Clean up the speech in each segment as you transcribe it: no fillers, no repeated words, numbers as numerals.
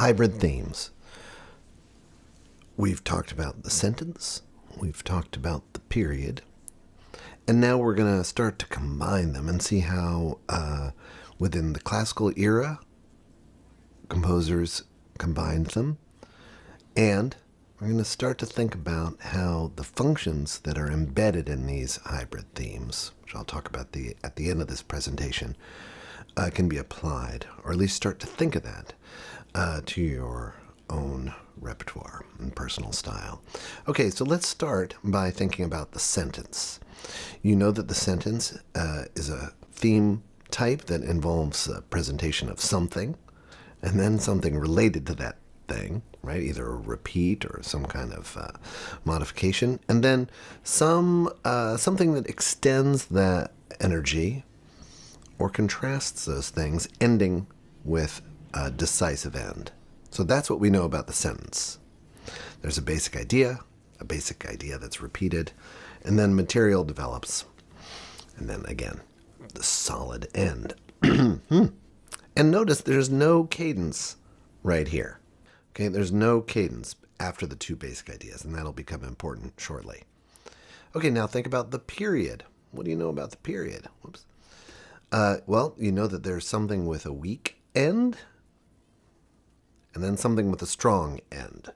hybrid themes. We've talked about the sentence, we've talked about the period, and now we're going to start to combine them and see how within the classical era, composers combined them, and we're going to start to think about how the functions that are embedded in these hybrid themes, which I'll talk about at the end of this presentation, can be applied, or at least start to think of that to your own repertoire and personal style. Okay, so let's start by thinking about the sentence. You know that the sentence is a theme type that involves a presentation of something, and then something related to that thing, right? Either a repeat or some kind of modification, and then something that extends that energy or contrasts those things, ending with a decisive end. So that's what we know about the sentence. There's a basic idea that's repeated, and then material develops, and then again, the solid end. And notice there's no cadence right here. Okay, there's no cadence after the two basic ideas, and that'll become important shortly. Okay, now think about the period. What do you know about the period? Whoops. Well, you know that there's something with a weak end, and then something with a strong end,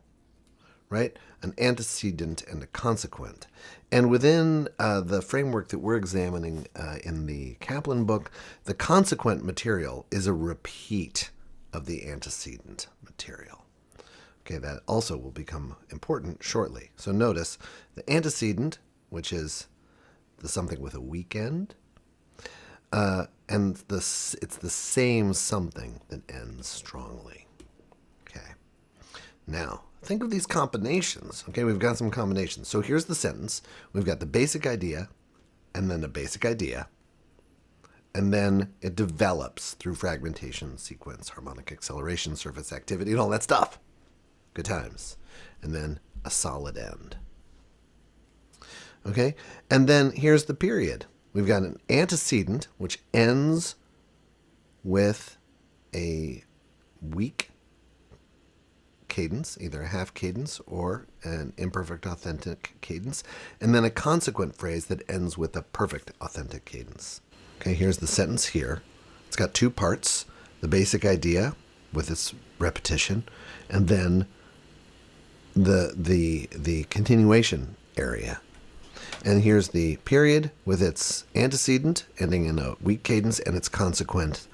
right? An antecedent and a consequent. And within the framework that we're examining in the Kaplan book, the consequent material is a repeat of the antecedent material. Okay, that also will become important shortly. So notice the antecedent, which is the something with a weak end, and it's the same something that ends strongly. Okay. Now, think of these combinations. Okay, we've got some combinations. So here's the sentence. We've got the basic idea, and then a basic idea, and then it develops through fragmentation, sequence, harmonic acceleration, surface activity, and all that stuff. Good times. And then a solid end. Okay, and then here's the period. We've got an antecedent, which ends with a weak cadence, either a half cadence or an imperfect authentic cadence, and then a consequent phrase that ends with a perfect authentic cadence. Okay, here's the sentence here. It's got two parts, the basic idea with its repetition, and then the continuation area. And here's the period with its antecedent ending in a weak cadence and its consequent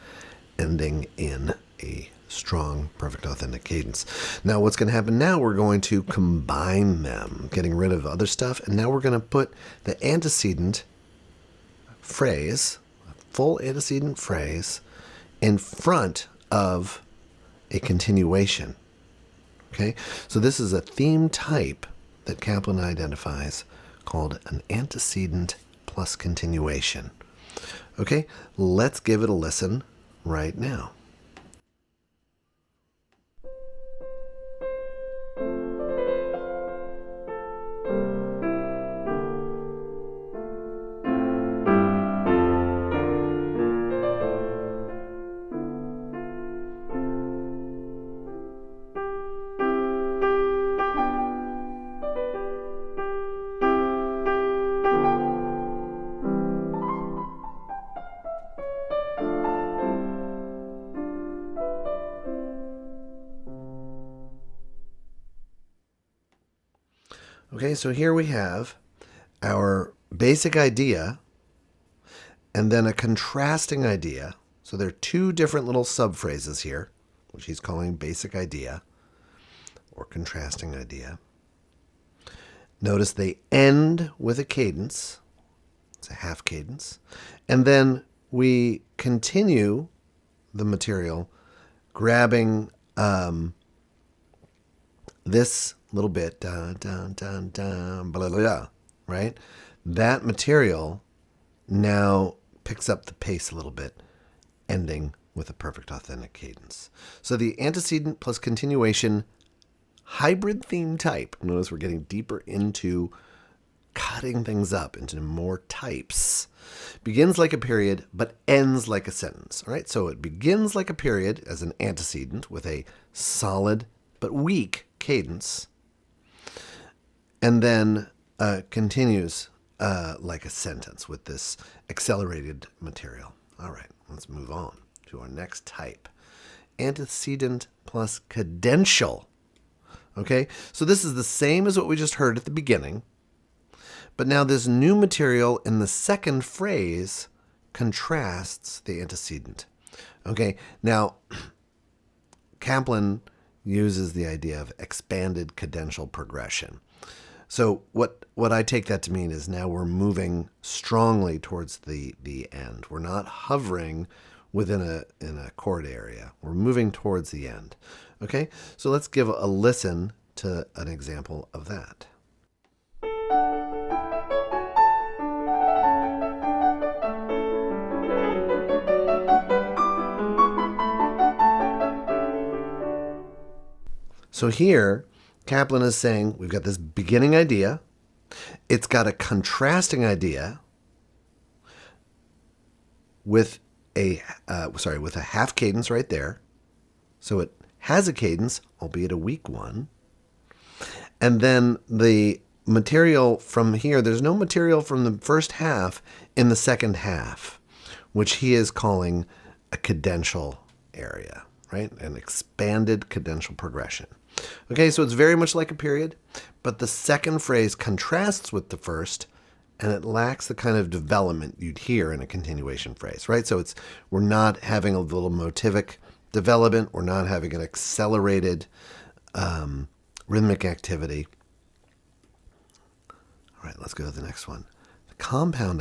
ending in a strong, perfect, authentic cadence. Now what's going to happen now, we're going to combine them, getting rid of other stuff, and now we're going to put the antecedent phrase, a full antecedent phrase, in front of a continuation. Okay, so this is a theme type that Kaplan identifies called an antecedent plus continuation. Okay, let's give it a listen right now. Okay, so here we have our basic idea and then a contrasting idea. So there are two different little subphrases here, which he's calling basic idea or contrasting idea. Notice they end with a cadence. It's a half cadence. And then we continue the material grabbing this little bit, dun, dun, dun, dun, blah, blah, blah, right? That material now picks up the pace a little bit, ending with a perfect authentic cadence. So the antecedent plus continuation hybrid theme type. Notice we're getting deeper into cutting things up into more types. Begins like a period, but ends like a sentence. All right, so it begins like a period as an antecedent with a solid but weak cadence, and then continues like a sentence with this accelerated material. All right, let's move on to our next type. Antecedent plus cadential. Okay, so this is the same as what we just heard at the beginning, but now this new material in the second phrase contrasts the antecedent. Okay, now Kaplan uses the idea of expanded cadential progression. So what I take that to mean is now we're moving strongly towards the end. We're not hovering within a chord area. We're moving towards the end. Okay, so let's give a listen to an example of that. So here, Kaplan is saying we've got this beginning idea. It's got a contrasting idea with a half cadence right there. So it has a cadence, albeit a weak one. And then the material from here, there's no material from the first half in the second half, which he is calling a cadential area, right? An expanded cadential progression. Okay, so it's very much like a period, but the second phrase contrasts with the first, and it lacks the kind of development you'd hear in a continuation phrase, right? So we're not having a little motivic development. We're not having an accelerated rhythmic activity. All right, let's go to the next one. The compound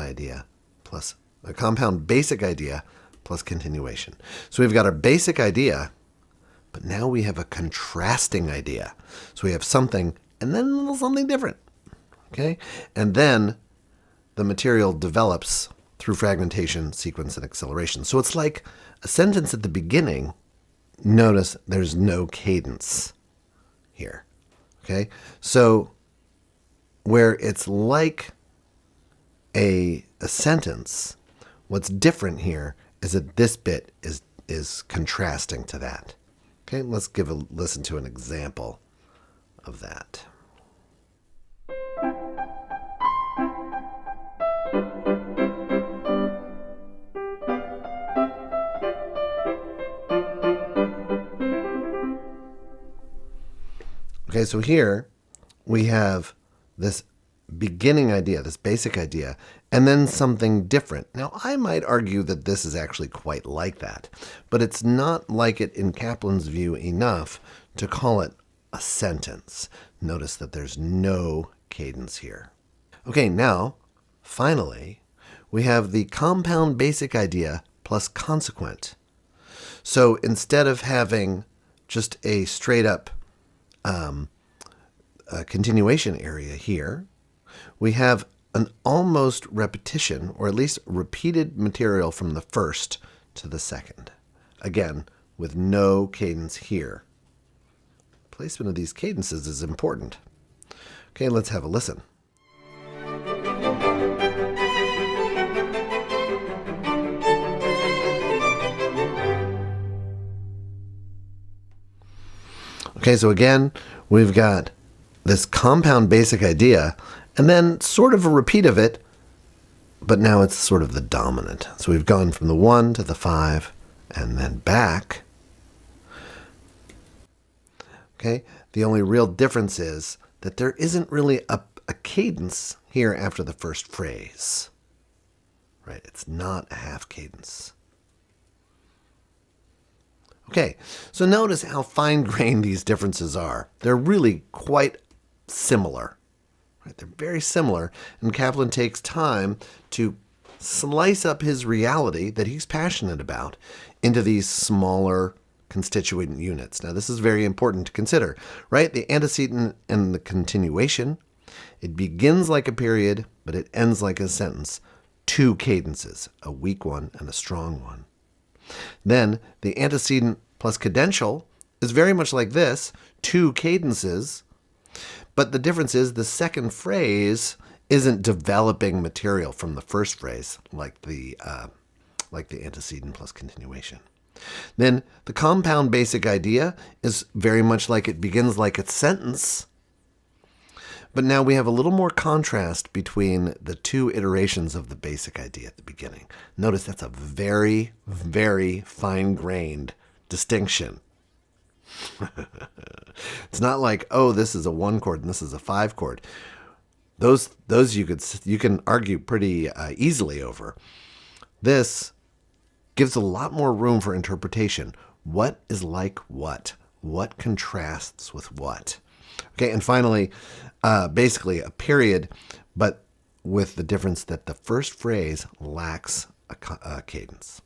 basic idea plus continuation. So we've got our basic idea, but now we have a contrasting idea. So we have something and then a little something different. Okay? And then the material develops through fragmentation, sequence, and acceleration. So it's like a sentence at the beginning. Notice there's no cadence here. Okay? So where it's like a sentence, what's different here is that this bit is contrasting to that. Okay, let's listen to an example of that. Okay, so here we have this beginning idea, this basic idea, and then something different. Now, I might argue that this is actually quite like that, but it's not like it in Kaplan's view enough to call it a sentence. Notice that there's no cadence here. Okay, now, finally, we have the compound basic idea plus consequent. So instead of having just a straight up continuation area here, we have an almost repetition, or at least repeated material from the first to the second. Again, with no cadence here. Placement of these cadences is important. Okay, let's have a listen. Okay, so again, we've got this compound basic idea, and then sort of a repeat of it, but now it's sort of the dominant. So we've gone from the 1 to the 5, and then back. Okay, the only real difference is that there isn't really a cadence here after the first phrase. Right, it's not a half cadence. Okay, so notice how fine-grained these differences are. They're really quite similar. Right, they're very similar, and Kaplan takes time to slice up his reality that he's passionate about into these smaller constituent units. Now, this is very important to consider, right? The antecedent and the continuation, it begins like a period, but it ends like a sentence. Two cadences, a weak one and a strong one. Then the antecedent plus cadential is very much like this, two cadences, but the difference is the second phrase isn't developing material from the first phrase like the antecedent plus continuation. Then the compound basic idea is very much like it begins like a sentence, but now we have a little more contrast between the two iterations of the basic idea at the beginning. Notice that's a very, very fine-grained distinction. It's not like, oh, this is a 1 chord and this is a 5 chord. Those you can argue pretty easily over. This gives a lot more room for interpretation. What is like what? What contrasts with what? Okay, and finally, basically a period, but with the difference that the first phrase lacks a cadence.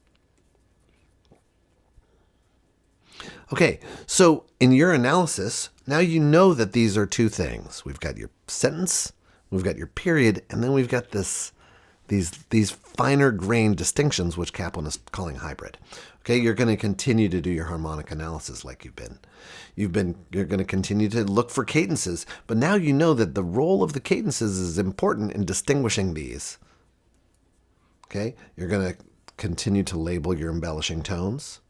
Okay, so in your analysis, now you know that these are two things. We've got your sentence, we've got your period, and then we've got these finer grained distinctions, which Kaplan is calling hybrid. Okay, you're going to continue to do your harmonic analysis like you've been. You're going to continue to look for cadences, but now you know that the role of the cadences is important in distinguishing these. Okay, you're going to continue to label your embellishing tones,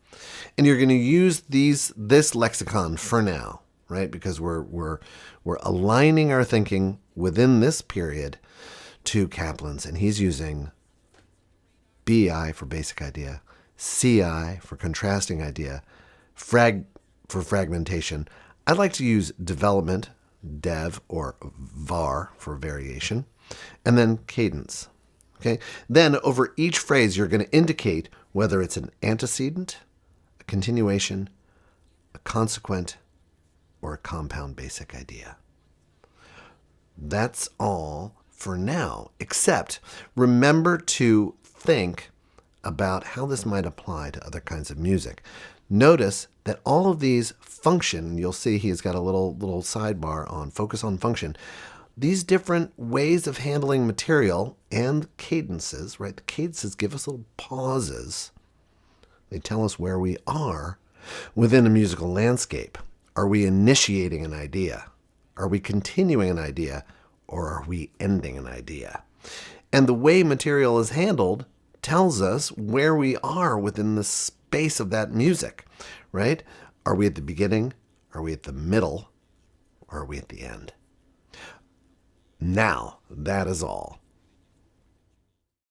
and you're going to use this lexicon for now, right? Because we're aligning our thinking within this period to Kaplan's, and he's using BI for basic idea, CI for contrasting idea, for fragmentation. I'd like to use development, dev, or var for variation, and then cadence. Okay. Then over each phrase, you're going to indicate whether it's an antecedent, a continuation, a consequent, or a compound basic idea. That's all for now, except remember to think about how this might apply to other kinds of music. Notice that all of these function, you'll see he's got a little sidebar on focus on function. These different ways of handling material and cadences, right? The cadences give us little pauses. They tell us where we are within a musical landscape. Are we initiating an idea? Are we continuing an idea? Or are we ending an idea? And the way material is handled tells us where we are within the space of that music, right? Are we at the beginning? Are we at the middle? Or are we at the end? Now, that is all.